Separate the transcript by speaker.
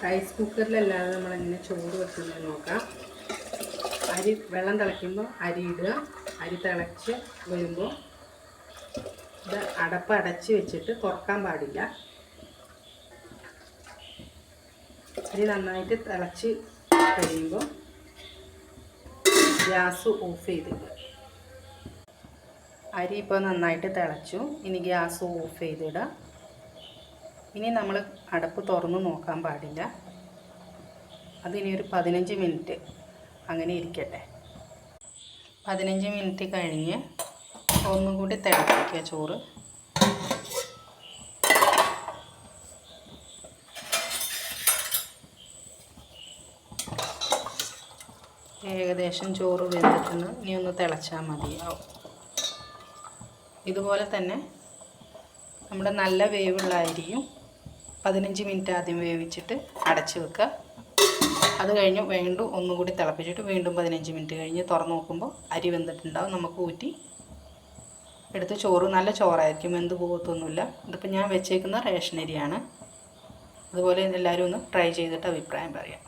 Speaker 1: Rice കുക്കറിലല്ലാതെ നമ്മളെങ്ങനെ ചോറ് വെക്കുന്നത് നോക്കാം. അരി വെള്ളം തിളയ്ക്കുമ്പോൾ അരി ഇടുക. അരി തിളച്ച് വരുമ്പോൾ ഇത് അടപ്പ് അടച്ച് വെച്ചിട്ട് തുറക്കാൻ പാടില്ല. അരി നന്നായിട്ട് തിളച്ച് കഴിയുമ്പോൾ ഗ്യാസ് ഓഫ് ചെയ്തിടുക. അരി ഇപ്പോൾ നന്നായിട്ട് തിളച്ചു. ഇനി ഗ്യാസ് ഓഫ് ചെയ്തിടുക. ഇനി നമ്മൾ അടപ്പ് തുറന്ന് നോക്കാൻ പാടില്ല. അതിനി ഒരു 15 മിനിറ്റ് അങ്ങനെ ഇരിക്കട്ടെ. 15 മിനിറ്റ് കഴിഞ്ഞ് ഒന്നും കൂടി തിളപ്പിക്കുക ചോറ്. ഏകദേശം ചോറ് വെന്തിട്ടുണ്ട്. ഇനി ഒന്ന് തിളച്ചാൽ മതിയാവും. ഇതുപോലെ തന്നെ നമ്മുടെ നല്ല വേവുള്ള അരിയും 15 മിനിറ്റ് ആദ്യം വേവിച്ചിട്ട് അടച്ച് വെക്കുക. അത് കഴിഞ്ഞ് വീണ്ടും ഒന്നുകൂടി തിളപ്പിച്ചിട്ട് വീണ്ടും 15 മിനിറ്റ് കഴിഞ്ഞ് തുറന്ന് നോക്കുമ്പോൾ അരി വെന്തിട്ടുണ്ടാവും. നമുക്ക് ഊറ്റി എടുത്ത് ചോറ് നല്ല ചോറായിരിക്കും, വെന്ത് പോകത്തൊന്നുമില്ല. ഇതിപ്പോൾ ഞാൻ വെച്ചേക്കുന്ന റേഷൻ അരിയാണ്. അതുപോലെ എല്ലാവരും ഒന്ന് ട്രൈ ചെയ്തിട്ട് അഭിപ്രായം പറയാം.